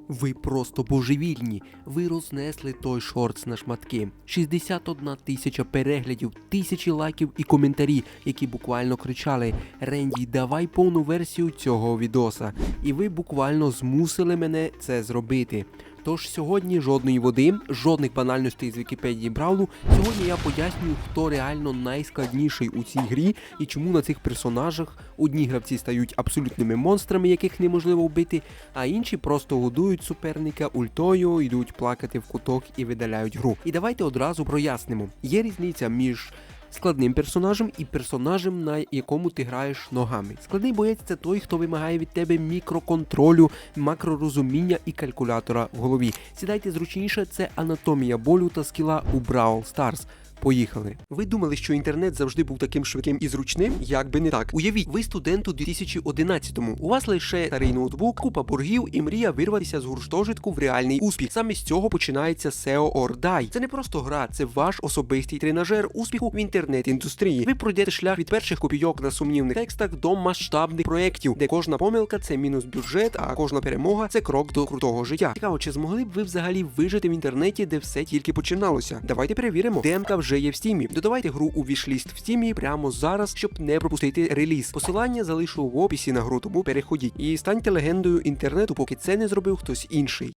Ви просто божевільні. Ви рознесли той шортс на шматки. 61 тисяча переглядів, тисячі лайків і коментарі, які буквально кричали: «Ренді, давай повну версію цього відоса». І ви буквально змусили мене це зробити. Тож сьогодні жодної води, жодних банальностей з Вікіпедії Бравлу. Сьогодні я пояснюю, хто реально найскладніший у цій грі і чому на цих персонажах одні гравці стають абсолютними монстрами, яких неможливо вбити, а інші просто годують суперника ультою, йдуть плакати в куток і видаляють гру. І давайте одразу прояснимо. Є різниця між складним персонажем і персонажем, на якому ти граєш ногами. Складний боєць – це той, хто вимагає від тебе мікроконтролю, макророзуміння і калькулятора в голові. Сідайте зручніше, це анатомія болю та скіла у Brawl Stars. Поїхали. Ви думали, що інтернет завжди був таким швидким і зручним? Як би не так. Уявіть, ви студент у 2011-му. У вас лише старий ноутбук, купа боргів і мрія вирватися з гуртожитку в реальний успіх. Саме з цього починається SEO or Die. Це не просто гра, це ваш особистий тренажер успіху в інтернет-індустрії. Ви пройдете шлях від перших копійок на сумнівних текстах до масштабних проєктів, де кожна помилка – це мінус бюджет, а кожна перемога – це крок до крутого життя. Цікаво, чи змогли б ви взагалі вижити в інтернеті, де все тільки починалося? Давайте перевіримо. Демка вже є в Стімі. Додавайте гру у вішліст в Стімі прямо зараз, щоб не пропустити реліз. Посилання залишу в описі на гру, тому переходіть. І станьте легендою інтернету, поки це не зробив хтось інший.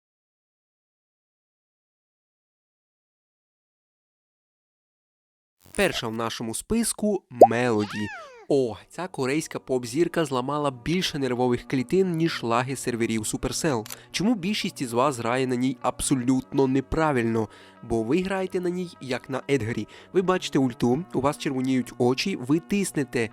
Перша в нашому списку – Мелоді. О, ця корейська поп-зірка зламала більше нервових клітин, ніж лаги серверів Supercell. Чому більшість із вас грає на ній абсолютно неправильно? Бо ви граєте на ній як на Едгарі. Ви бачите ульту, у вас червоніють очі, ви тиснете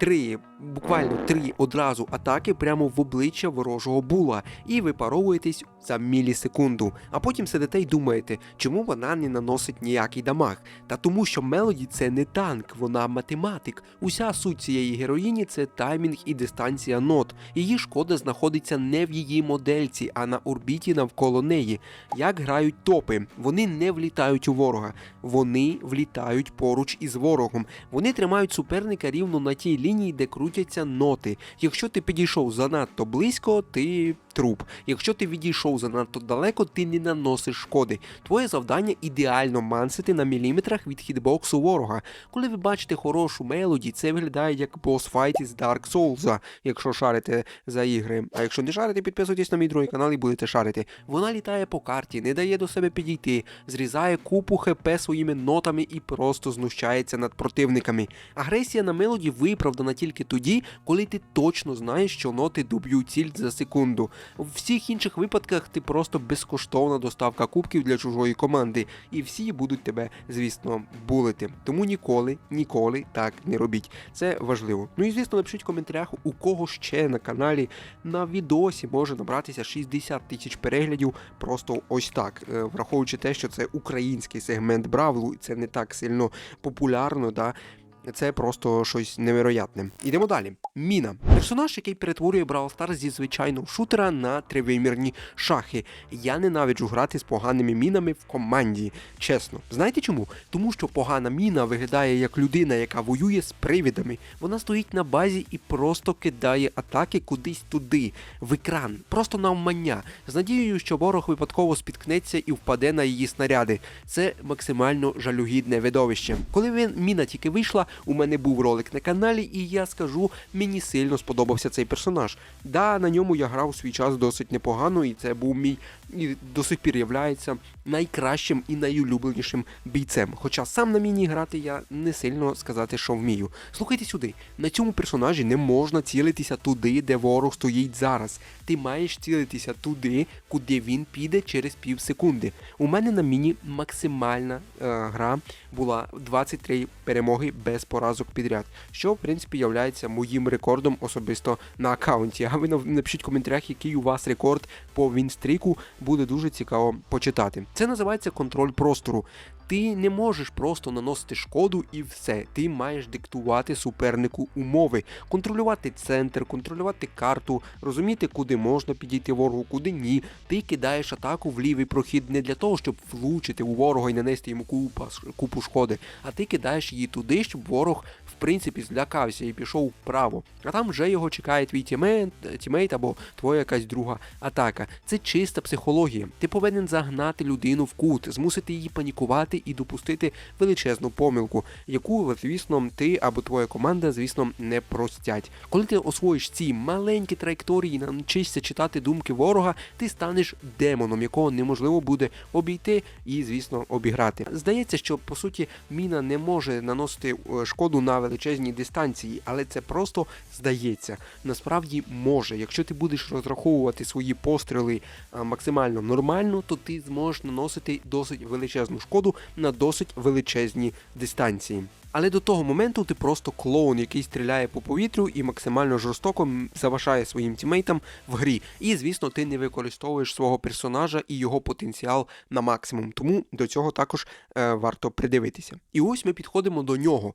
буквально три одразу атаки прямо в обличчя ворожого була і випаровуєтесь за мілісекунду. А потім сидите й думаєте, чому вона не наносить ніякий дамаг? Та тому, що Мелоді – це не танк, вона математик. Уся суть цієї героїні – це таймінг і дистанція нот. Її шкода знаходиться не в її модельці, а на орбіті навколо неї. Як грають топи? Вони не влітають у ворога. Вони влітають поруч із ворогом. Вони тримають суперника рівно на тій лінії, де крутяться ноти. Якщо ти підійшов занадто близько, ти труп. Якщо ти відійшов занадто далеко, ти не наносиш шкоди. Твоє завдання – ідеально мансити на міліметрах від хітбоксу ворога. Коли ви бачите хорошу Мелоді, це виглядає як босс-файт із Dark Souls, якщо шарите за ігри. А якщо не шарите, підписуйтесь на мій другий канал і будете шарити. Вона літає по карті, не дає до себе підійти, зрізає купу ХП своїми нотами і просто знущається над противниками. Агресія на Мелоді виправдана тільки тоді, коли ти точно знаєш, що ноти доб'ють ціль за секунду. В всіх інших випадках ти просто безкоштовна доставка кубків для чужої команди, і всі будуть тебе, звісно, булити. Тому ніколи так не робіть. Це важливо. Ну і, звісно, напишіть в коментарях, у кого ще на каналі на відосі може набратися 60 тисяч переглядів просто ось так. Враховуючи те, що це український сегмент Бравлу, і це не так сильно популярно, да? Це просто щось невероятне. Ідемо далі. Міна. Персонаж, який перетворює Brawl Stars зі звичайного шутера на тривимірні шахи. Я ненавиджу грати з поганими мінами в команді. Чесно. Знаєте чому? Тому що погана міна виглядає як людина, яка воює з привидами. Вона стоїть на базі і просто кидає атаки кудись туди, в екран. Просто навмання. З надією, що ворог випадково спіткнеться і впаде на її снаряди. Це максимально жалюгідне видовище. Коли міна тільки вийшла, у мене був ролик на каналі, і я скажу, мені сильно сподобався цей персонаж. Да, на ньому я грав свій час досить непогано, і це був мій, і до сих пір являється найкращим і найулюбленішим бійцем. Хоча сам на міні грати я не сильно сказати, що вмію. Слухайте сюди, на цьому персонажі не можна цілитися туди, де ворог стоїть зараз. Ти маєш цілитися туди, куди він піде через пів секунди. У мене на міні максимальна гра була 23 перемоги без поразок підряд, що в принципі являється моїм рекордом особисто на аккаунті. А ви напишіть в коментарях, який у вас рекорд по вінстріку, буде дуже цікаво почитати. Це називається контроль простору. Ти не можеш просто наносити шкоду і все. Ти маєш диктувати супернику умови, контролювати центр, контролювати карту, розуміти, куди можна підійти ворогу, куди ні. Ти кидаєш атаку в лівий прохід не для того, щоб влучити у ворога і нанести йому купу шкоди, а ти кидаєш її туди, щоб ворог в принципі злякався і пішов вправо. А там вже його чекає твій тімейт або твоя якась друга атака. Це чиста психологія. Ти повинен загнати людину в кут, змусити її панікувати і допустити величезну помилку, яку, звісно, ти або твоя команда, звісно, не простять. Коли ти освоїш ці маленькі траєкторії, навчишся читати думки ворога, ти станеш демоном, якого неможливо буде обійти і, звісно, обіграти. Здається, що, по суті, міна не може наносити шкоду на величезній дистанції, але це просто здається. Насправді може. Якщо ти будеш розраховувати свої постріли максимально нормально, то ти зможеш наносити досить величезну шкоду на досить величезній дистанції. Але до того моменту ти просто клоун, який стріляє по повітрю і максимально жорстоко заважає своїм тімейтам в грі. І, звісно, ти не використовуєш свого персонажа і його потенціал на максимум. Тому до цього також варто придивитися. І ось ми підходимо до нього.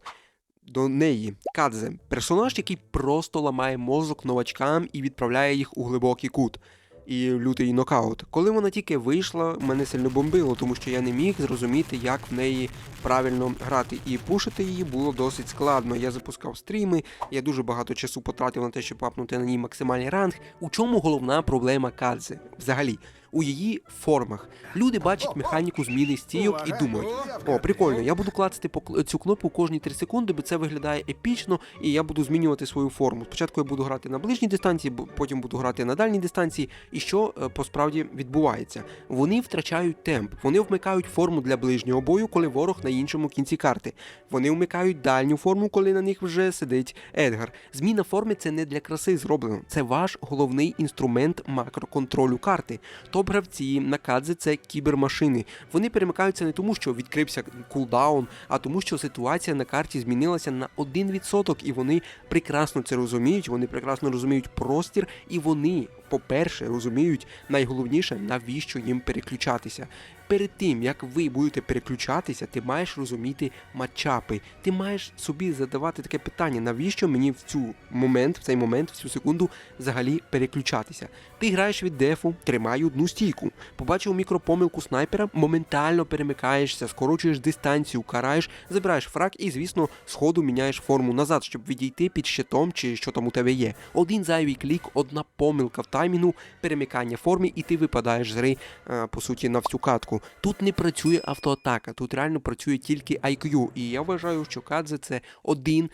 До неї, Кадзе, персонаж, який просто ламає мозок новачкам і відправляє їх у глибокий кут. І лютий нокаут. Коли вона тільки вийшла, мене сильно бомбило, тому що я не міг зрозуміти, як в неї правильно грати. І пушити її було досить складно. Я запускав стріми, я дуже багато часу потратив на те, щоб апнути на ній максимальний ранг. У чому головна проблема Кадзе? Взагалі. У її формах. Люди бачать механіку зміни стійок і думають: о, прикольно, я буду клацати цю кнопку кожні 3 секунди, бо це виглядає епічно, і я буду змінювати свою форму. Спочатку я буду грати на ближній дистанції, потім буду грати на дальній дистанції. І що посправді відбувається? Вони втрачають темп, вони вмикають форму для ближнього бою, коли ворог на іншому кінці карти. Вони вмикають дальню форму, коли на них вже сидить Едгар. Зміна форми – це не для краси зроблено, це ваш головний інструмент макроконтролю карти. Топ-гравці на Кадзе – це кібермашини. Вони перемикаються не тому, що відкрився кулдаун, а тому, що ситуація на карті змінилася на 1%, і вони прекрасно це розуміють, вони прекрасно розуміють простір, і вони, по-перше, розуміють найголовніше, навіщо їм переключатися. Перед тим, як ви будете переключатися, ти маєш розуміти матчапи. Ти маєш собі задавати таке питання, навіщо мені в цей момент, в цю секунду взагалі переключатися. Ти граєш від дефу, тримай одну стійку. Побачив мікропомилку снайпера, моментально перемикаєшся, скорочуєш дистанцію, караєш, забираєш фраг і, звісно, сходу міняєш форму назад, щоб відійти під щитом чи що там у тебе є. Один зайвий клік, одна помилка в таймінгу, перемикання форми і ти випадаєш з гри, по суті, на всю катку. Тут не працює автоатака, тут реально працює тільки IQ. І я вважаю, що Кадзе – це один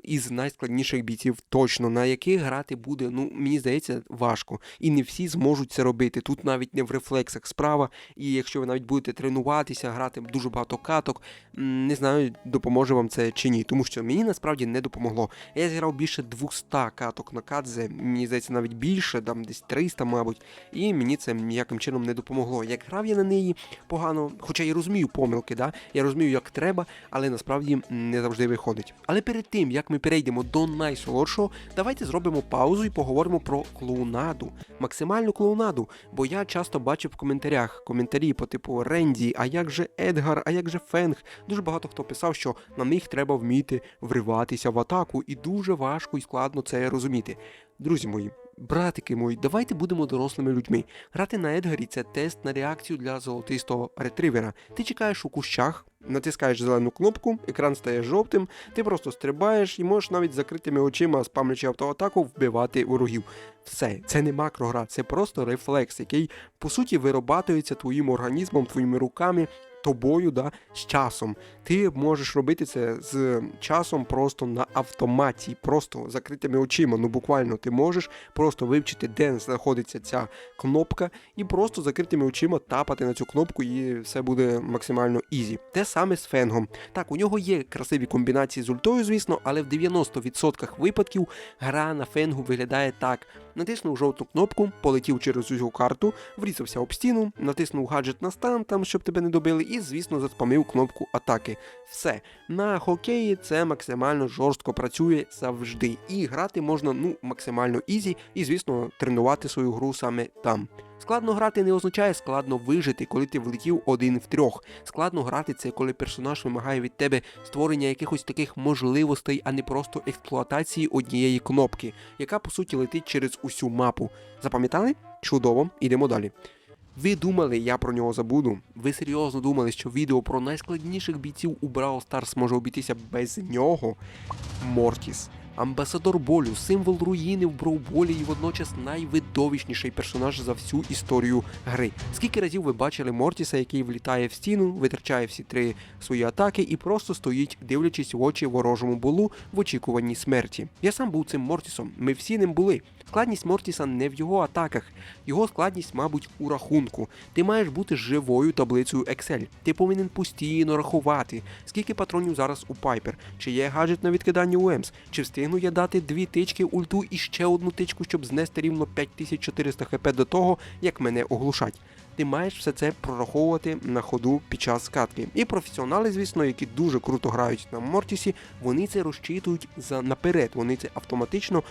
із найскладніших бійців точно, на яких грати буде, мені здається, важко. І не всі зможуть це робити. Тут навіть не в рефлексах справа. І якщо ви навіть будете тренуватися, грати дуже багато каток, не знаю, допоможе вам це чи ні. Тому що мені насправді не допомогло. Я зіграв більше 200 каток на Кадзе, мені здається, навіть більше, там десь 300, мабуть. І мені це ніяким чином не допомогло. Як грав я на неї погано, хоча я розумію помилки, я розумію, як треба, але насправді не завжди виходить. Але перед тим, як ми перейдемо до найсолодшого, давайте зробимо паузу і поговоримо про клоунаду. Максимальну клоунаду, бо я часто бачив в коментарях коментарі по типу Ренді, а як же Едгар, а як же Фенг. Дуже багато хто писав, що на них треба вміти вриватися в атаку, і дуже важко і складно це розуміти. Друзі мої, братики мої, давайте будемо дорослими людьми. Грати на Едгарі – це тест на реакцію для золотистого ретривера. Ти чекаєш у кущах, натискаєш зелену кнопку, екран стає жовтим, ти просто стрибаєш і можеш навіть з закритими очима, спамлячи автоатаку, вбивати ворогів. Все, це не макрогра, це просто рефлекс, який, по суті, вирабатується твоїм організмом, твоїми руками, тобою, з часом. Ти можеш робити це з часом просто на автоматі, просто закритими очима, буквально ти можеш просто вивчити, де знаходиться ця кнопка, і просто закритими очима тапати на цю кнопку, і все буде максимально ізі. Те саме з Фенгом. Так, у нього є красиві комбінації з ультою, звісно, але в 90% випадків гра на Фенгу виглядає так. Натиснув жовту кнопку, полетів через усю карту, врізався об стіну, натиснув гаджет на стан, щоб тебе не добили, і, звісно, заспамив кнопку атаки. Все. На хокеї це максимально жорстко працює завжди. І грати можна, максимально ізі, і, звісно, тренувати свою гру саме там. Складно грати не означає складно вижити, коли ти влетів 1 в 3. Складно грати – це коли персонаж вимагає від тебе створення якихось таких можливостей, а не просто експлуатації однієї кнопки, яка по суті летить через усю мапу. Запам'ятали? Чудово, ідемо далі. Ви думали, я про нього забуду? Ви серйозно думали, що відео про найскладніших бійців у Brawl Stars може обійтися без нього? Мортіс. Амбасадор болю, символ руїни в броуболі і водночас найвидовищніший персонаж за всю історію гри. Скільки разів ви бачили Мортіса, який влітає в стіну, витрачає всі 3 свої атаки і просто стоїть, дивлячись в очі ворожому болу в очікуванні смерті. Я сам був цим Мортісом, ми всі ним були. Складність Мортіса не в його атаках, його складність, мабуть, у рахунку. Ти маєш бути живою таблицею Excel. Ти повинен постійно рахувати, скільки патронів зараз у Пайпер, чи є гаджет на відкидання УЕМС, чи встигну я дати 2 тички ульту і ще 1 тичку, щоб знести рівно 5400 хп до того, як мене оглушать. Ти маєш все це прораховувати на ходу під час катки. І професіонали, звісно, які дуже круто грають на Мортісі, вони це розчитують наперед, вони це автоматично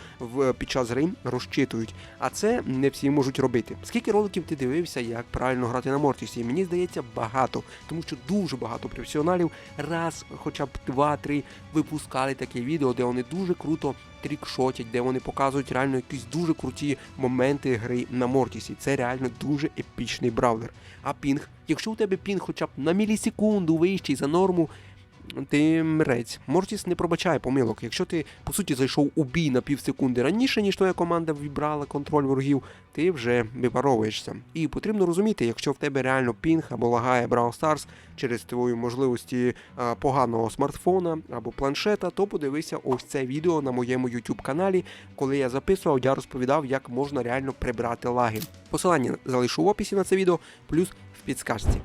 під час гри розчитують. А це не всі можуть робити. Скільки роликів ти дивився, як правильно грати на Мортісі? Мені здається, багато, тому що дуже багато професіоналів раз, хоча б 2-3 випускали таке відео, де вони дуже круто трікшотять, де вони показують реально якісь дуже круті моменти гри на Мортісі. Це реально дуже епічний бравлер. А пінг? Якщо у тебе пінг хоча б на мілісекунду вищий за норму, ти мрець. Мортіс не пробачає помилок. Якщо ти, по суті, зайшов у бій на півсекунди раніше, ніж твоя команда вібрала контроль ворогів, ти вже випаровуєшся. І потрібно розуміти, якщо в тебе реально пінг або лагає Brawl Stars через твої можливості поганого смартфона або планшета, то подивися ось це відео на моєму YouTube каналі. Коли я записував, я розповідав, як можна реально прибрати лаги. Посилання залишу в описі на це відео, плюс в підсказці.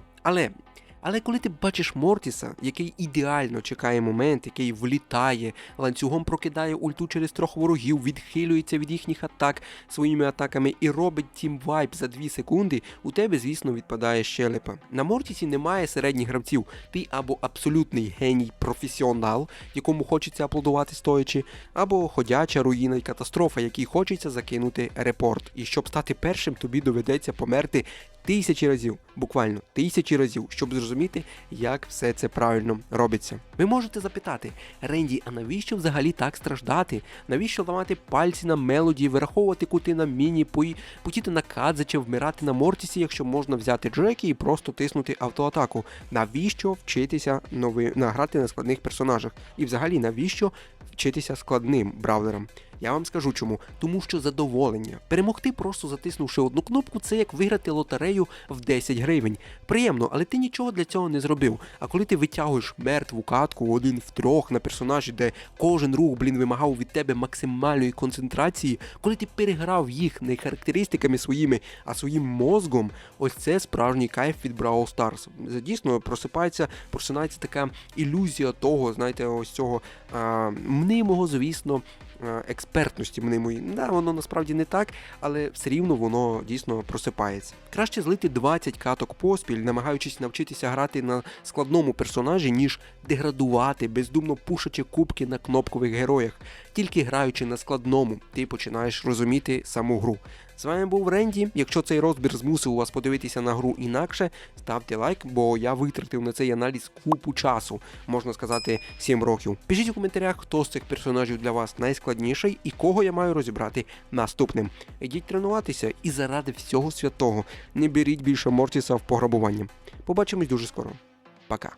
Але коли ти бачиш Мортіса, який ідеально чекає момент, який влітає, ланцюгом прокидає ульту через 3 ворогів, відхилюється від їхніх атак своїми атаками і робить тімвайп за 2 секунди, у тебе, звісно, відпадає щелепа. На Мортісі немає середніх гравців. Ти або абсолютний геній професіонал, якому хочеться аплодувати стоячи, або ходяча руїна і катастрофа, якій хочеться закинути репорт. І щоб стати першим, тобі доведеться померти 1000 разів, буквально 1000 разів, щоб зрозуміти, як все це правильно робиться. Ви можете запитати: Ренді, а навіщо взагалі так страждати? Навіщо ламати пальці на Мелоді, вираховувати кути на міні, потіти на Кадзича, вмирати на Мортісі, якщо можна взяти Джекі і просто тиснути автоатаку? Навіщо вчитися грати на складних персонажах? І взагалі, навіщо вчитися складним бравлерам? Я вам скажу чому. Тому що задоволення. Перемогти, просто затиснувши одну кнопку, це як виграти лотерею в 10 гривень. Приємно, але ти нічого для цього не зробив. А коли ти витягуєш мертву катку 1 в 3 на персонажі, де кожен рух, вимагав від тебе максимальної концентрації, коли ти переграв їх не характеристиками своїми, а своїм мозгом, ось це справжній кайф від Brawl Stars. Дійсно, просинається така ілюзія того, знаєте, ось цього мнимого, звісно, експертності мнимої. Да, воно насправді не так, але все рівно воно дійсно просипається. Краще злити 20 каток поспіль, намагаючись навчитися грати на складному персонажі, ніж деградувати, бездумно пушачи кубки на кнопкових героях. Тільки граючи на складному, ти починаєш розуміти саму гру. З вами був Ренді. Якщо цей розбір змусив вас подивитися на гру інакше, ставте лайк, бо я витратив на цей аналіз купу часу, можна сказати, 7 років. Пишіть у коментарях, хто з цих персонажів для вас найскладніший і кого я маю розібрати наступним. Ідіть тренуватися і заради всього святого не беріть більше Мортіса в пограбування. Побачимось дуже скоро. Пока.